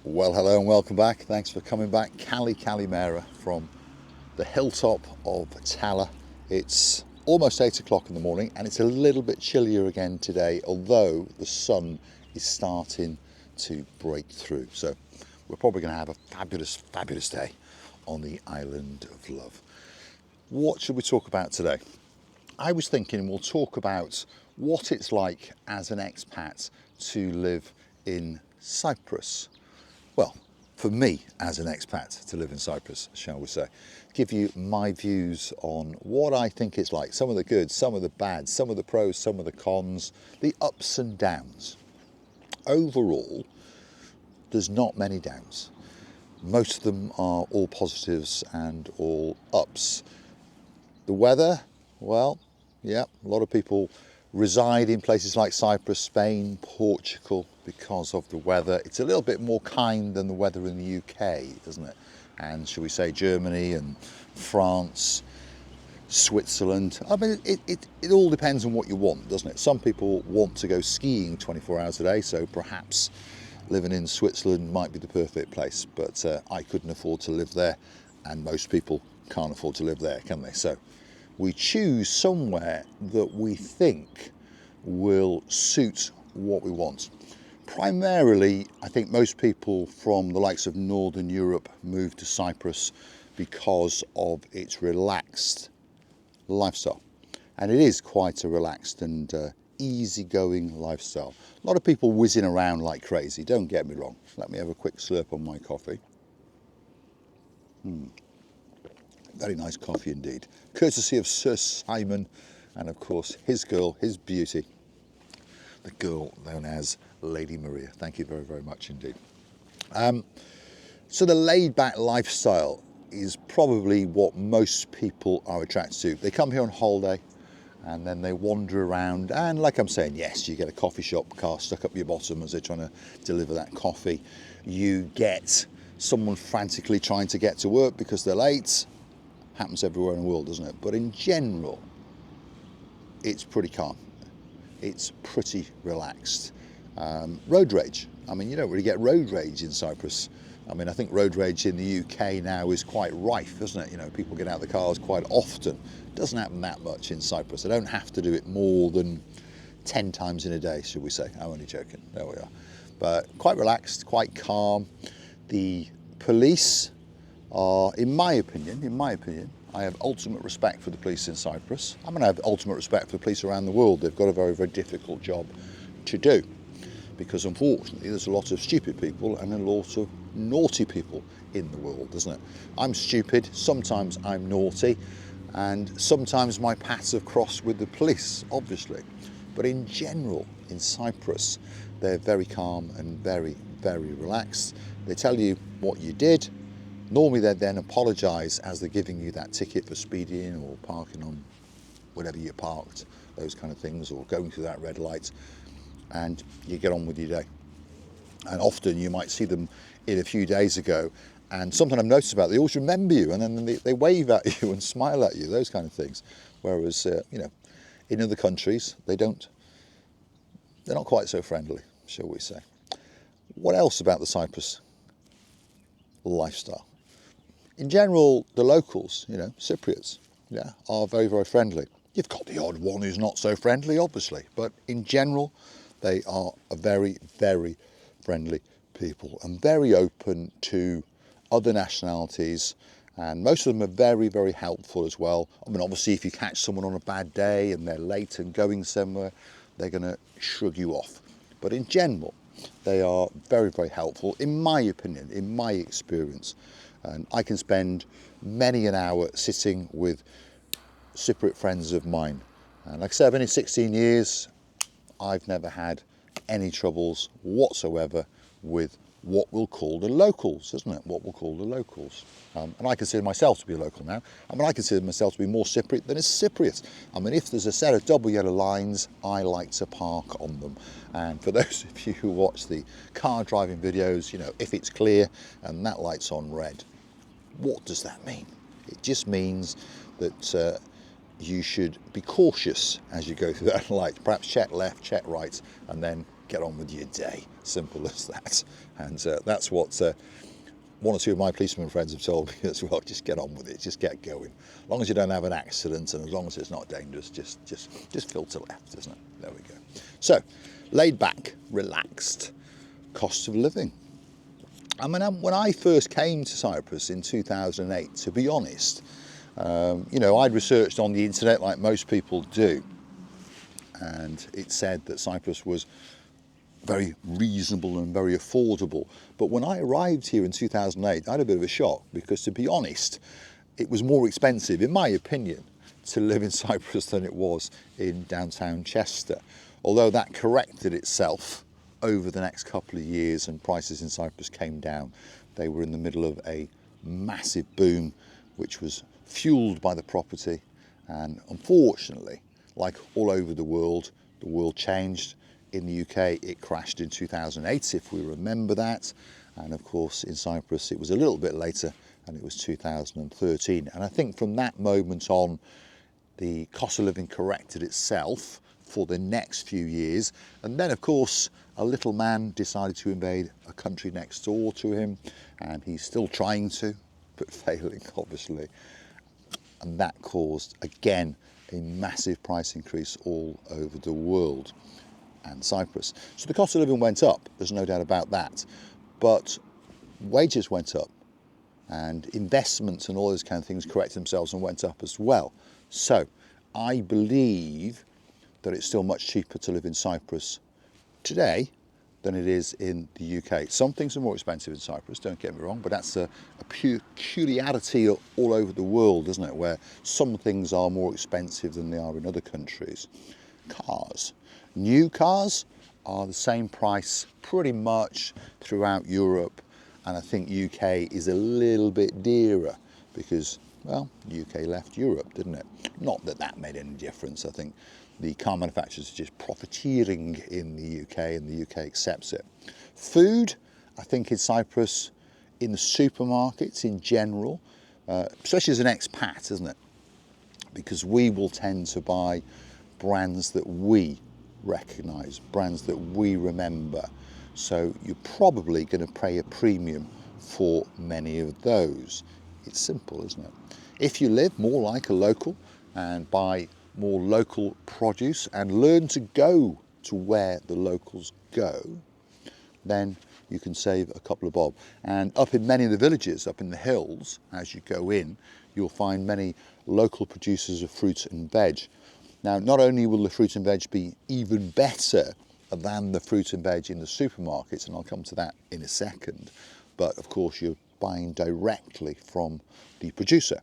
Well, hello and welcome back. Thanks for coming back. Kalimera from the hilltop of Tala. It's almost 8 o'clock in the morning and it's a little bit chillier again today, although the sun is starting to break through. So we're probably going to have a fabulous, fabulous day on the island of love. What should we talk about today? I was thinking we'll talk about what it's like as an expat to live in Cyprus. Well, for me as an expat to live in Cyprus, shall we say. Give you my views on what I think it's like. Some of the good, some of the bad, some of the pros, some of the cons, the ups and downs. Overall, there's not many downs. Most of them are all positives and all ups. The weather, well, yeah, a lot of people reside in places like Cyprus, Spain, Portugal because of the weather. It's a little bit more kind than the weather in the UK, isn't it? And shall we say Germany and France, Switzerland. I mean, it all depends on what you want, doesn't it? Some people want to go skiing 24 hours a day, so perhaps living in Switzerland might be the perfect place, but I couldn't afford to live there, and most people can't afford to live there, can they? So we choose somewhere that we think will suit what we want. Primarily, I think most people from the likes of Northern Europe move to Cyprus because of its relaxed lifestyle. And it is quite a relaxed and easygoing lifestyle. A lot of people whizzing around like crazy, don't get me wrong. Let me have a quick slurp on my coffee. Very nice coffee indeed. Courtesy of Sir Simon and of course his girl, his beauty, the girl known as Lady Maria. Thank you very, very much indeed. So the laid-back lifestyle is probably what most people are attracted to. They come here on holiday and then they wander around, and like I'm saying, yes, you get a coffee shop car stuck up your bottom as they're trying to deliver that coffee. You get someone frantically trying to get to work because they're late. Happens everywhere in the world, doesn't it? But in general, it's pretty calm. It's pretty relaxed. Road rage. I mean, you don't really get road rage in Cyprus. I mean, I think road rage in the UK now is quite rife, isn't it? You know, people get out of the cars quite often. It doesn't happen that much in Cyprus. They don't have to do it more than 10 times in a day, should we say. I'm only joking. There we are. But quite relaxed, quite calm. The police are, in my opinion, I have ultimate respect for the police in Cyprus. I mean, I have ultimate respect for the police around the world. They've got a very, very difficult job to do because unfortunately there's a lot of stupid people and a lot of naughty people in the world, isn't it? I'm stupid, sometimes I'm naughty, and sometimes my paths have crossed with the police, obviously. But in general, in Cyprus, they're very calm and very, very relaxed. They tell you what you did. Normally they'd then apologise as they're giving you that ticket for speeding or parking on whatever you parked, those kind of things, or going through that red light, and you get on with your day. And often you might see them in a few days ago, and something I've noticed about it, they always remember you, and then they wave at you and smile at you, those kind of things. Whereas, you know, in other countries, they're not quite so friendly, shall we say. What else about the Cyprus lifestyle? In general, the locals, you know, Cypriots, yeah, are very, very friendly. You've got the odd one who's not so friendly, obviously, but in general, they are a very, very friendly people and very open to other nationalities, and most of them are very, very helpful as well. I mean, obviously, if you catch someone on a bad day and they're late and going somewhere, they're going to shrug you off. But in general, they are very, very helpful, in my opinion, in my experience. And I can spend many an hour sitting with Cypriot friends of mine. And like I said, I've been in 16 years. I've never had any troubles whatsoever with what we'll call the locals, isn't it? What we'll call the locals. And I consider myself to be a local now. I mean, I consider myself to be more Cypriot than a Cypriot. I mean, if there's a set of double yellow lines, I like to park on them. And for those of you who watch the car driving videos, you know, if it's clear and that light's on red, what does that mean? It just means that you should be cautious as you go through that light. Perhaps check left, check right, and then get on with your day. Simple as that. And that's what one or two of my policeman friends have told me as well. Just get on with it, just get going. As long as you don't have an accident and as long as it's not dangerous, just filter left, isn't it? There we go. So, laid back, relaxed, cost of living. I mean, when I first came to Cyprus in 2008, to be honest, you know, I'd researched on the internet like most people do, and it said that Cyprus was very reasonable and very affordable. But when I arrived here in 2008, I had a bit of a shock because, to be honest, it was more expensive, in my opinion, to live in Cyprus than it was in downtown Chester. Although that corrected itself over the next couple of years and prices in Cyprus came down. They were in the middle of a massive boom which was fueled by the property, and unfortunately, like all over the world changed. In the UK it crashed in 2008, if we remember that, and of course in Cyprus it was a little bit later and it was 2013. And I think from that moment on the cost of living corrected itself for the next few years, and then of course a little man decided to invade a country next door to him, and he's still trying to, but failing obviously, and that caused again a massive price increase all over the world and Cyprus. So the cost of living went up, there's no doubt about that, but wages went up and investments and all those kind of things corrected themselves and went up as well. So I believe that it's still much cheaper to live in Cyprus today than it is in the UK. Some things are more expensive in Cyprus, don't get me wrong, but that's a peculiarity all over the world, isn't it, where some things are more expensive than they are in other countries. Cars. New cars are the same price pretty much throughout Europe, and I think UK is a little bit dearer because, well, UK left Europe, didn't it? Not that that made any difference. I think the car manufacturers are just profiteering in the UK and the UK accepts it. Food, I think in Cyprus, in the supermarkets in general, especially as an expat, isn't it? Because we will tend to buy brands that we recognise, brands that we remember. So you're probably going to pay a premium for many of those. It's simple, isn't it? If you live more like a local and buy more local produce and learn to go to where the locals go, then you can save a couple of bob. And up in many of the villages, up in the hills, as you go in, you'll find many local producers of fruit and veg. Now, not only will the fruit and veg be even better than the fruit and veg in the supermarkets, and I'll come to that in a second, but of course you're buying directly from the producer.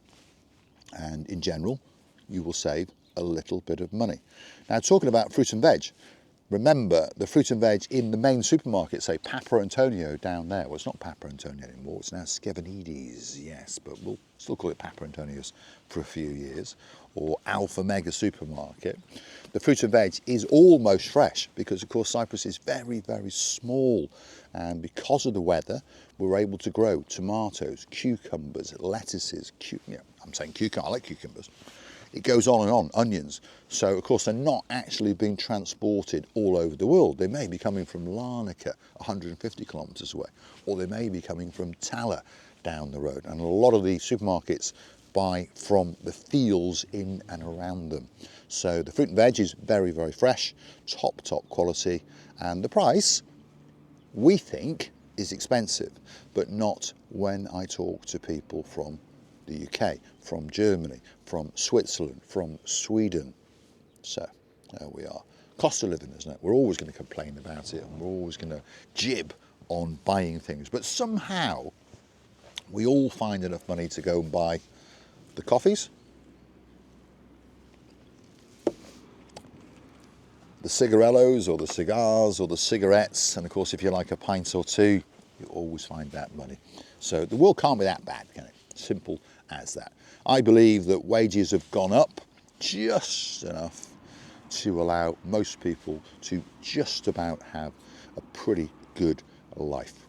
And in general, you will save a little bit of money. Now, talking about fruit and veg, remember the fruit and veg in the main supermarket, say Papa Antonio down there. Well, it's not Papa Antonio anymore, it's now Skevanides, yes, but we'll still call it Papa Antonio's for a few years, or Alpha Mega Supermarket. The fruit and veg is almost fresh because, of course, Cyprus is very, very small, and because of the weather, we're able to grow tomatoes, cucumbers, lettuces, I'm saying cucumber, I like cucumbers. It goes on and on, onions. So, of course, they're not actually being transported all over the world. They may be coming from Larnaca, 150 kilometres away, or they may be coming from Tala down the road. And a lot of the supermarkets buy from the fields in and around them. So the fruit and veg is very, very fresh, top quality, and the price, we think, is expensive, but not when I talk to people from the UK, from Germany, from Switzerland, from Sweden. So there we are. Cost of living, isn't it? We're always going to complain about it and we're always going to jib on buying things, but somehow we all find enough money to go and buy the coffees, the cigarellos or the cigars or the cigarettes, and of course if you like a pint or two, you always find that money. So the world can't be that bad, can it? Simple as that. I believe that wages have gone up just enough to allow most people to just about have a pretty good life.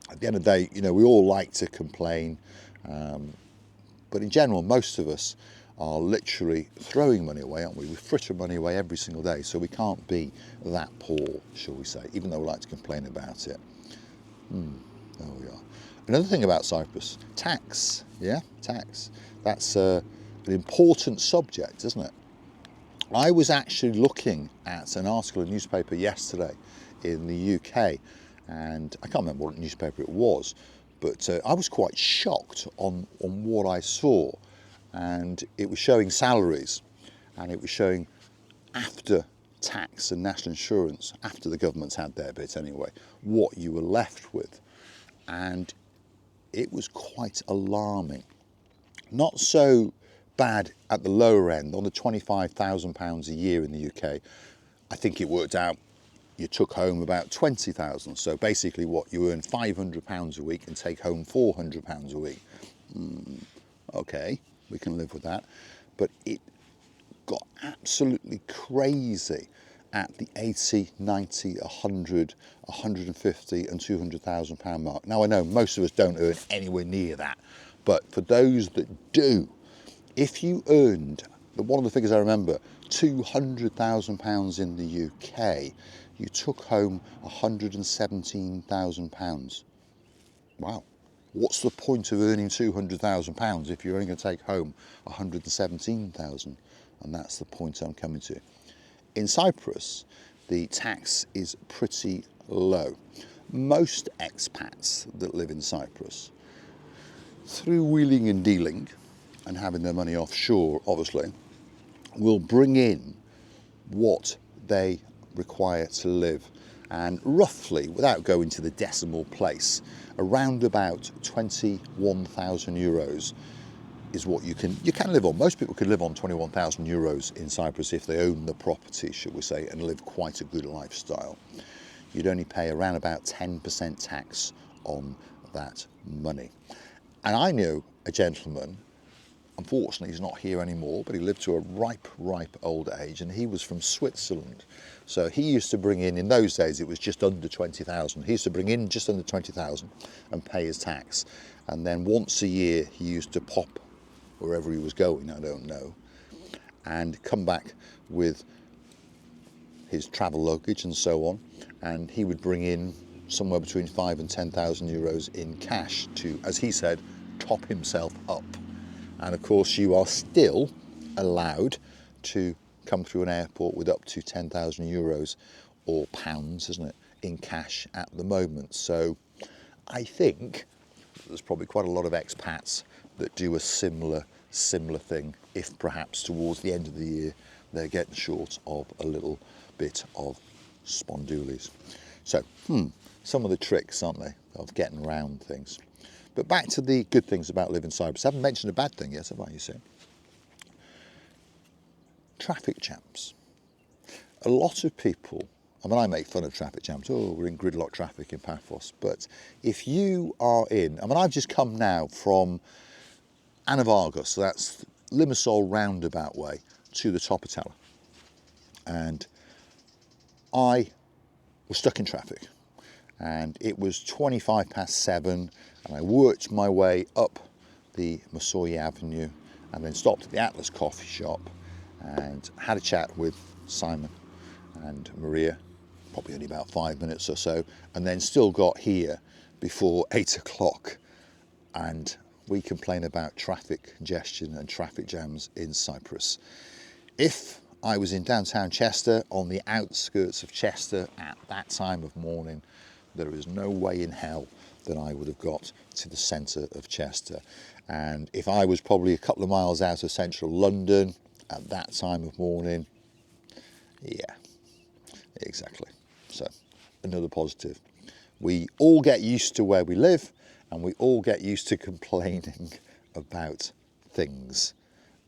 At the end of the day, you know, we all like to complain, but in general, most of us are literally throwing money away, aren't we? We fritter money away every single day, so we can't be that poor, shall we say, even though we like to complain about it. There we are. Another thing about Cyprus, tax, yeah, tax. That's an important subject, isn't it? I was actually looking at an article in a newspaper yesterday in the UK, and I can't remember what newspaper it was, but I was quite shocked on what I saw. And it was showing salaries, and it was showing after tax and national insurance, after the government's had their bit anyway, what you were left with. And it was quite alarming. Not so bad at the lower end, on the £25,000 a year in the UK. I think it worked out, you took home about 20,000. So basically what, you earn £500 a week and take home £400 a week. Okay, we can live with that. But it got absolutely crazy at the 80, 90, 100, 150 and £200,000 mark. Now I know most of us don't earn anywhere near that, but for those that do, if you earned, one of the figures I remember, £200,000 in the UK, you took home £117,000. Wow. What's the point of earning £200,000 if you're only going to take home £117,000? And that's the point I'm coming to. In Cyprus, the tax is pretty low. Most expats that live in Cyprus, through wheeling and dealing and having their money offshore, obviously, will bring in what they require to live. And roughly, without going to the decimal place, around about 21,000 euros is what you can live on. Most people could live on 21,000 euros in Cyprus if they own the property, should we say, and live quite a good lifestyle. You'd only pay around about 10% tax on that money. And I knew a gentleman, unfortunately he's not here anymore, but he lived to a ripe old age, and he was from Switzerland. So he used to bring in those days it was just under 20,000. He used to bring in just under 20,000 and pay his tax. And then once a year he used to pop wherever he was going, I don't know, and come back with his travel luggage and so on, and he would bring in somewhere between 5,000 and 10,000 euros in cash to, as he said, top himself up. And of course you are still allowed to come through an airport with up to 10,000 euros or pounds, isn't it, in cash at the moment. So I think there's probably quite a lot of expats that do a similar thing, if perhaps towards the end of the year they're getting short of a little bit of spondoolies. So some of the tricks, aren't they, of getting around things. But back to the good things about living in Cyprus. I haven't mentioned a bad thing yet, have I, you see? Traffic jams. A lot of people, I mean, I make fun of traffic jams. Oh, we're in gridlock traffic in Paphos. But if you are I've just come now from Anavargos, so that's Limassol roundabout way, to the top of Tala. And I was stuck in traffic. And it was 7:25, and I worked my way up the Massoy Avenue and then stopped at the Atlas coffee shop and had a chat with Simon and Maria, probably only about 5 minutes or so, and then still got here before 8 o'clock. And we complain about traffic congestion and traffic jams in Cyprus. If I was in downtown Chester, on the outskirts of Chester at that time of morning, there is no way in hell that I would have got to the centre of Chester. And if I was probably a couple of miles out of central London at that time of morning, yeah, exactly. So another positive. We all get used to where we live, and we all get used to complaining about things.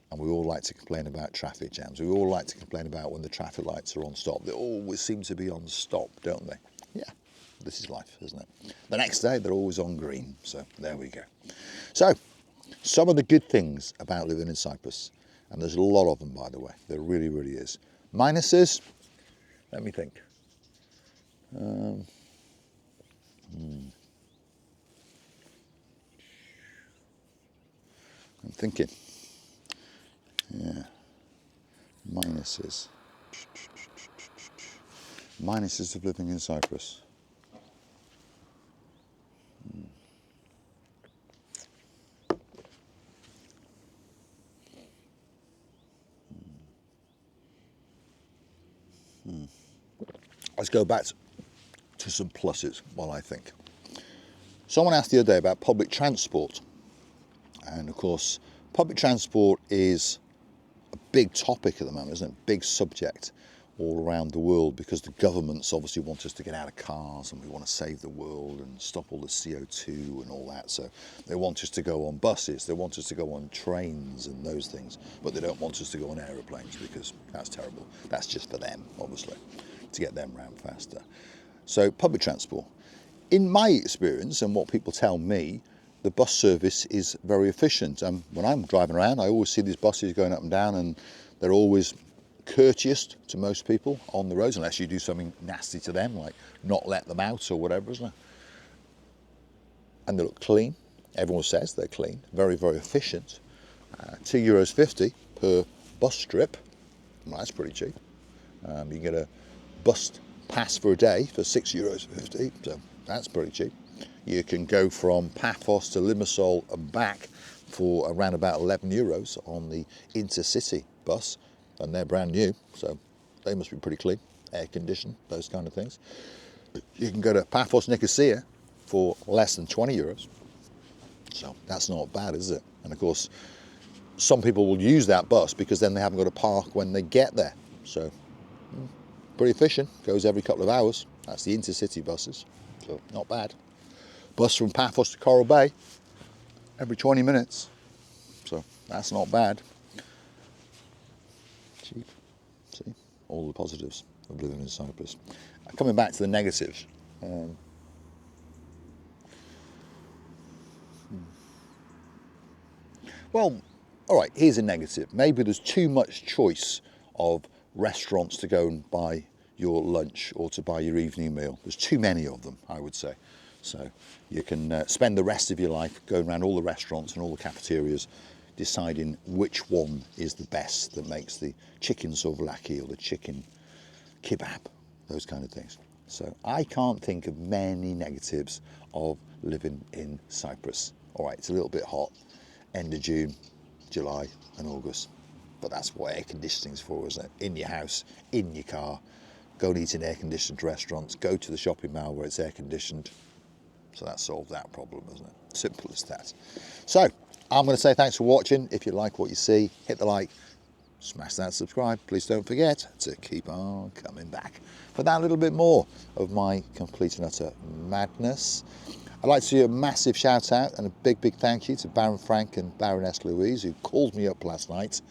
And we all like to complain about traffic jams. We all like to complain about when the traffic lights are on stop. They always seem to be on stop, don't they? Yeah, this is life, isn't it? The next day, they're always on green. So there we go. So some of the good things about living in Cyprus, and there's a lot of them, by the way. There really, really is. Minuses, let me think. I'm thinking. Minuses. Minuses of living in Cyprus. Let's go back to some pluses while I think. Someone asked the other day about public transport. And of course, public transport is a big topic at the moment, isn't it? Big subject all around the world because the governments obviously want us to get out of cars and we want to save the world and stop all the CO2 and all that. So they want us to go on buses, they want us to go on trains and those things, but they don't want us to go on aeroplanes because that's terrible. That's just for them, obviously, to get them round faster. So public transport. In my experience and what people tell me, the bus service is very efficient. When I'm driving around, I always see these buses going up and down and they're always courteous to most people on the roads, unless you do something nasty to them, like not let them out or whatever, isn't it? And they look clean. Everyone says they're clean. Very, very efficient. €2.50 per bus trip. Well, that's pretty cheap. You can get a bus pass for a day for €6.50, so that's pretty cheap. You can go from Paphos to Limassol and back for around about €11 on the intercity bus, and they're brand new, so they must be pretty clean, air conditioned, those kind of things. You can go to Paphos Nicosia for less than €20, so that's not bad, is it? And of course, some people will use that bus because then they haven't got to park when they get there, so pretty efficient, goes every couple of hours. That's the intercity buses, so not bad. Bus from Paphos to Coral Bay every 20 minutes, so that's not bad. Cheap. See, all the positives of living in Cyprus. Coming back to the negatives. Well, all right, here's a negative. Maybe there's too much choice of restaurants to go and buy your lunch or to buy your evening meal. There's too many of them, I would say. So you can spend the rest of your life going around all the restaurants and all the cafeterias deciding which one is the best that makes the chicken souvlaki or the chicken kebab, those kind of things. So I can't think of many negatives of living in Cyprus. All right, it's a little bit hot, end of June, July and August, but that's what air conditioning's for, isn't it? In your house, in your car, go and eat in air-conditioned restaurants, go to the shopping mall where it's air-conditioned. So that solves that problem, isn't it? Simple as that. So I'm going to say thanks for watching. If you like what you see, hit the like, smash that subscribe. Please don't forget to keep on coming back for that little bit more of my complete and utter madness. I'd like to do a massive shout out and a big, big thank you to Baron Frank and Baroness Louise, who called me up last night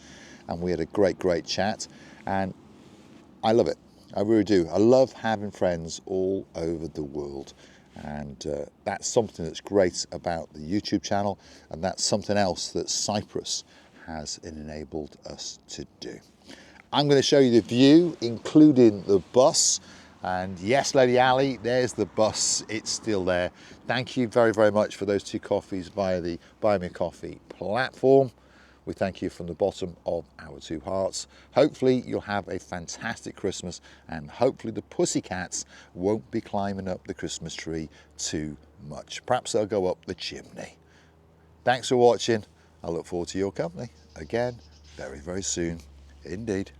and we had a great, great chat. And I love it. I really do. I love having friends all over the world. And that's something that's great about the YouTube channel, and that's something else that Cyprus has enabled us to do. I'm going to show you the view, including the bus. And yes, Lady Ali, there's the bus. It's still there. Thank you very, very much for those 2 coffees via the Buy Me a Coffee platform. We thank you from the bottom of our 2 hearts. Hopefully you'll have a fantastic Christmas, and hopefully the pussycats won't be climbing up the Christmas tree too much. Perhaps they'll go up the chimney. Thanks for watching. I look forward to your company again very, very soon indeed.